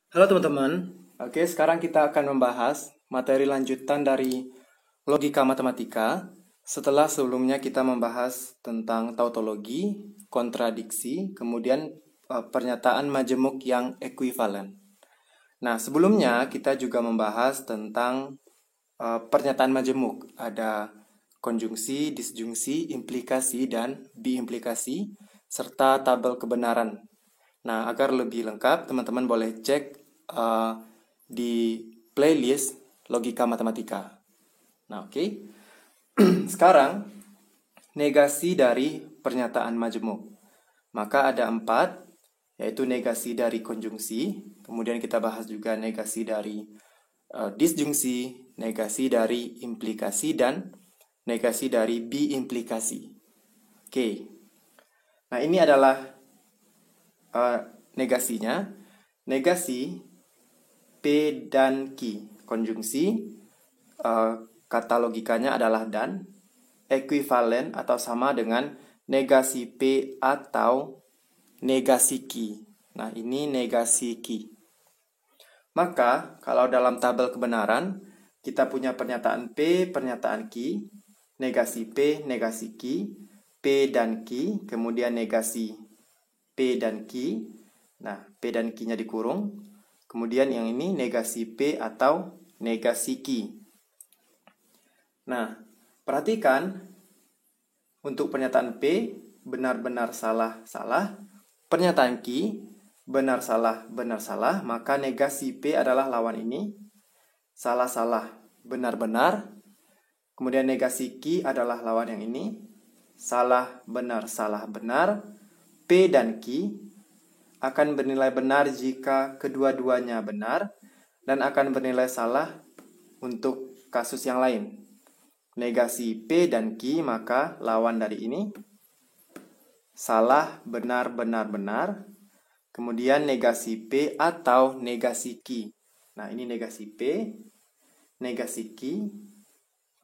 Halo teman-teman. Oke, sekarang kita akan membahas materi lanjutan dari logika matematika. Setelah sebelumnya kita membahas tentang tautologi, kontradiksi, kemudian pernyataan majemuk yang ekuivalen. Nah, sebelumnya kita juga membahas tentang pernyataan majemuk. Ada konjungsi, disjungsi, implikasi, dan biimplikasi, serta tabel kebenaran. Nah, agar lebih lengkap, teman-teman boleh cek di playlist Logika Matematika. Nah, oke. Sekarang, negasi dari pernyataan majemuk. Maka ada 4, yaitu negasi dari konjungsi, kemudian kita bahas juga negasi dari disjungsi, negasi dari implikasi, dan negasi dari biimplikasi. Oke. Nah, ini adalah negasinya. Negasi P dan Q. Konjungsi kata logikanya adalah dan. Ekuivalen atau sama dengan negasi P atau negasi Q. Nah, ini negasi Q. Maka, kalau dalam tabel kebenaran, kita punya pernyataan P, pernyataan Q, negasi P, negasi Q, P dan Q, kemudian negasi P dan Q. Nah, P dan Q-nya dikurung. Kemudian yang ini negasi P atau negasi Q. Nah, perhatikan untuk pernyataan P benar-benar salah-salah, pernyataan Q benar-salah, benar-salah, maka negasi P adalah lawan ini, salah-salah, benar-benar. Kemudian negasi Q adalah lawan yang ini, salah, benar, salah, benar. P dan Q akan bernilai benar jika kedua-duanya benar dan akan bernilai salah untuk kasus yang lain. Negasi P dan Q, maka lawan dari ini salah, benar, benar, benar. Kemudian negasi P atau negasi Q. Nah, ini negasi P, negasi Q,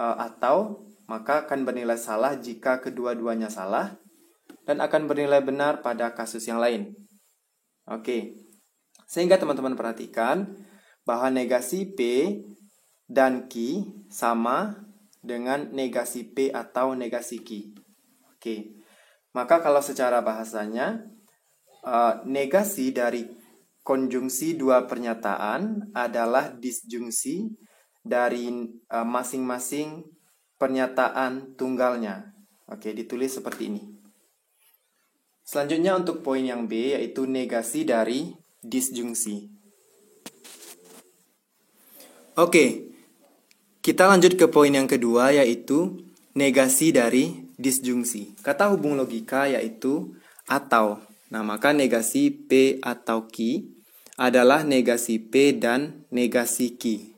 atau maka akan bernilai salah jika kedua-duanya salah dan akan bernilai benar pada kasus yang lain. Oke, sehingga teman-teman perhatikan bahwa negasi P dan Q sama dengan negasi P atau negasi Q. Oke, maka kalau secara bahasanya, negasi dari konjungsi dua pernyataan adalah disjungsi dari masing-masing pernyataan tunggalnya. Oke, ditulis seperti ini. Selanjutnya untuk poin yang B, yaitu negasi dari disjungsi. Oke, kita lanjut ke poin yang kedua, yaitu negasi dari disjungsi. Kata hubung logika yaitu atau. Nah, maka negasi P atau Q adalah negasi P dan negasi Q.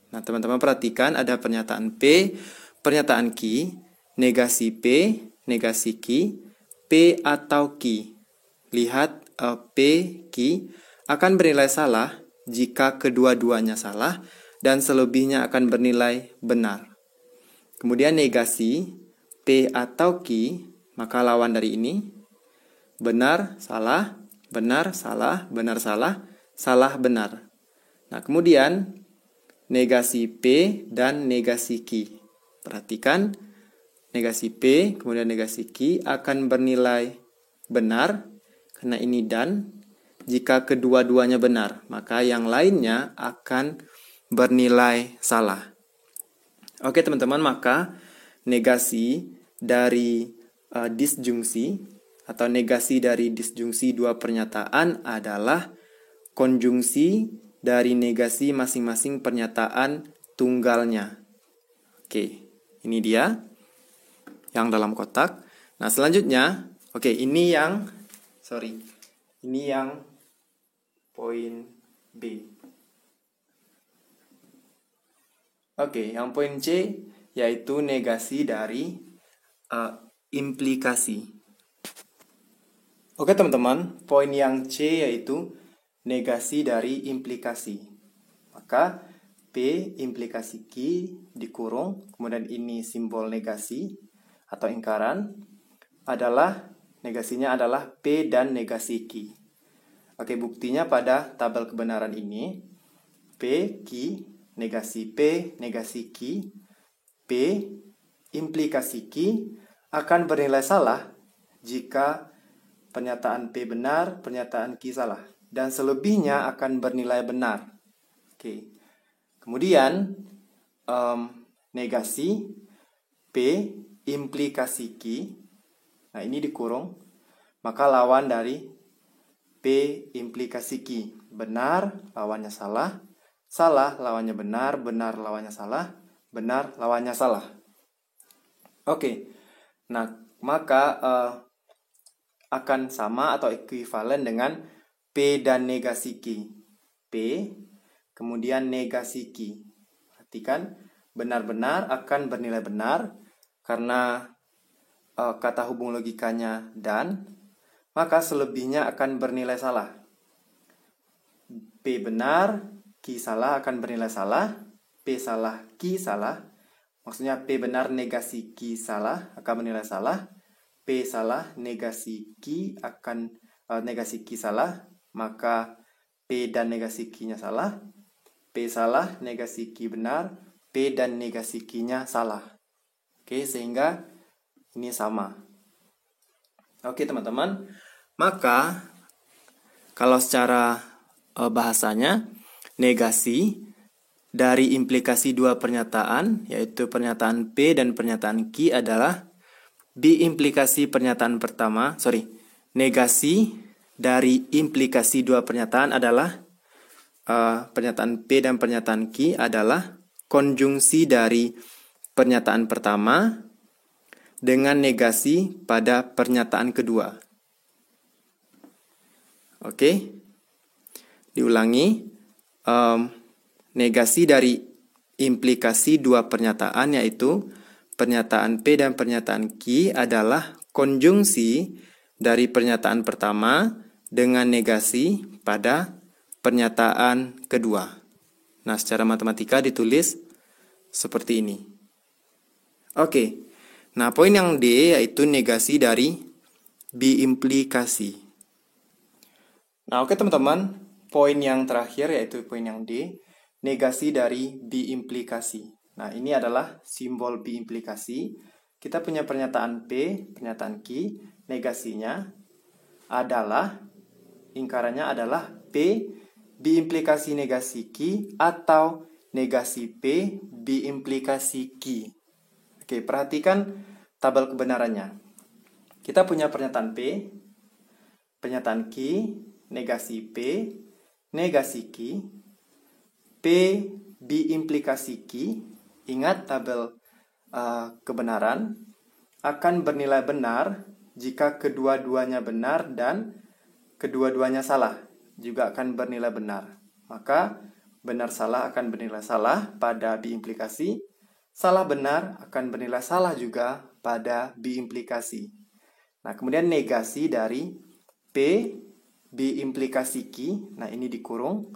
Nah, teman-teman perhatikan ada pernyataan P, pernyataan Q, negasi P, negasi Q, P atau Q. Lihat P, Q akan bernilai salah jika kedua-duanya salah dan selebihnya akan bernilai benar. Kemudian negasi P atau Q, maka lawan dari ini benar, salah, benar, salah, benar, salah, salah, benar. Nah, kemudian negasi P dan negasi Q. Perhatikan negasi P, kemudian negasi Q akan bernilai benar karena ini dan. Jika kedua-duanya benar, maka yang lainnya akan bernilai salah. Oke teman-teman, maka negasi dari disjungsi atau negasi dari disjungsi dua pernyataan adalah konjungsi dari negasi masing-masing pernyataan tunggalnya. Oke, ini dia yang dalam kotak. Nah, selanjutnya, ini yang poin B. Yang poin C yaitu negasi dari implikasi. Teman-teman, poin yang C yaitu negasi dari implikasi. Maka P implikasi Q dikurung, kemudian ini simbol negasi atau ingkaran adalah negasinya adalah P dan negasi Q. Oke, buktinya pada tabel kebenaran ini, P, Q, negasi P, negasi Q, P, implikasi Q akan bernilai salah jika pernyataan P benar, pernyataan Q salah. Dan selebihnya akan bernilai benar. Oke. Kemudian, negasi P, implikasi Q. Nah, ini dikurung. Maka lawan dari P, implikasi Q. Benar, lawannya salah. Salah, lawannya benar. Benar, lawannya salah. Benar, lawannya salah. Oke. Nah, maka akan sama atau ekuivalen dengan P dan negasi Q. P, kemudian negasi Q. Perhatikan, benar-benar akan bernilai benar karena kata hubung logikanya dan, maka selebihnya akan bernilai salah. P benar, Q salah akan bernilai salah. P salah, Q salah. Maksudnya P benar negasi Q salah akan bernilai salah. P salah negasi Q akan negasi Q salah, maka P dan negasi Q-nya salah. P salah negasi Q benar, P dan negasi Q-nya salah. Oke, sehingga ini sama. Oke, teman-teman. Maka kalau secara bahasanya, negasi dari implikasi dua pernyataan, yaitu pernyataan P dan pernyataan Q adalah negasi dari implikasi dua pernyataan adalah pernyataan P dan pernyataan Q adalah konjungsi dari pernyataan pertama dengan negasi pada pernyataan kedua. Oke, diulangi. Negasi dari implikasi dua pernyataan, yaitu pernyataan P dan pernyataan Q adalah konjungsi dari pernyataan pertama dengan negasi pada pernyataan kedua. Nah, secara matematika ditulis seperti ini. Oke, nah poin yang D yaitu negasi dari biimplikasi. Nah, oke teman-teman, poin yang terakhir yaitu poin yang D, negasi dari biimplikasi. Nah, ini adalah simbol biimplikasi. Kita punya pernyataan P, pernyataan Q, negasinya adalah, lingkarannya adalah P biimplikasi negasi Q atau negasi P biimplikasi Q. Oke, perhatikan tabel kebenarannya. Kita punya pernyataan P, pernyataan Q, negasi P, negasi Q, P biimplikasi Q. Ingat tabel kebenaran akan bernilai benar jika kedua-duanya benar dan kedua-duanya salah. Juga akan bernilai benar. Maka benar salah akan bernilai salah pada biimplikasi. Salah benar akan bernilai salah juga pada biimplikasi. Nah, kemudian negasi dari P biimplikasi Q. Nah, ini dikurung.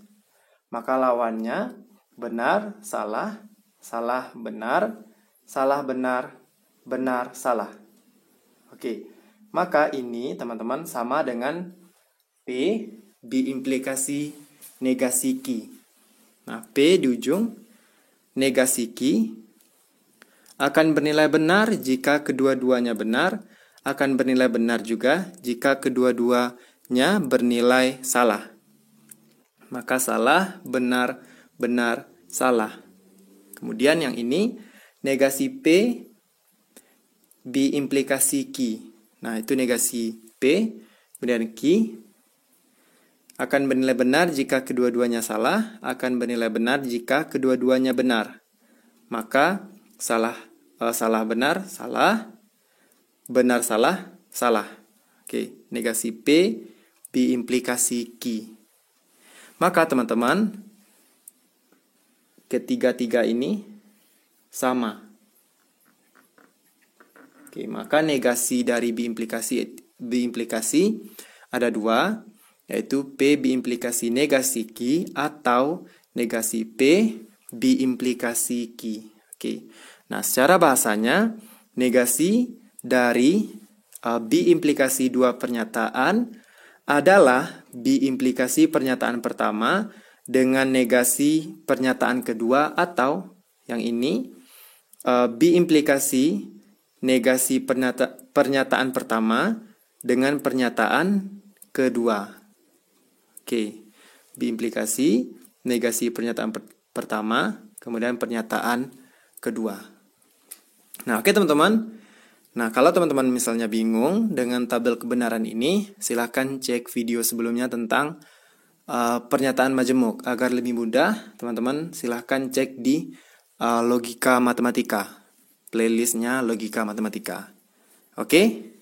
Maka lawannya benar, salah, salah, benar, salah, benar, benar, salah. Oke, maka ini teman-teman sama dengan P biimplikasi negasi Q. Nah, P di ujung, negasi Q akan bernilai benar jika kedua-duanya benar, akan bernilai benar juga jika kedua-duanya bernilai salah. Maka salah, benar, benar, salah. Kemudian yang ini, negasi P biimplikasi Q. Nah, itu negasi P, kemudian Q akan bernilai benar jika kedua-duanya salah, akan bernilai benar jika kedua-duanya benar. Maka salah benar, salah, benar salah, salah. Oke, negasi P biimplikasi Q. Maka teman-teman, ketiga-tiga ini sama. Oke, maka negasi dari biimplikasi ada dua, yaitu P biimplikasi negasi Q atau negasi P biimplikasi Q. Oke. Nah, secara bahasanya negasi dari biimplikasi dua pernyataan adalah biimplikasi pernyataan pertama dengan negasi pernyataan kedua, atau yang ini biimplikasi negasi pernyataan pertama dengan pernyataan kedua. Oke, biimplikasi negasi pernyataan pertama kemudian pernyataan kedua. Nah, oke teman-teman. Nah, kalau teman-teman misalnya bingung dengan tabel kebenaran ini, silahkan cek video sebelumnya tentang pernyataan majemuk. Agar lebih mudah, teman-teman silahkan cek di Logika Matematika, playlistnya Logika Matematika. Oke?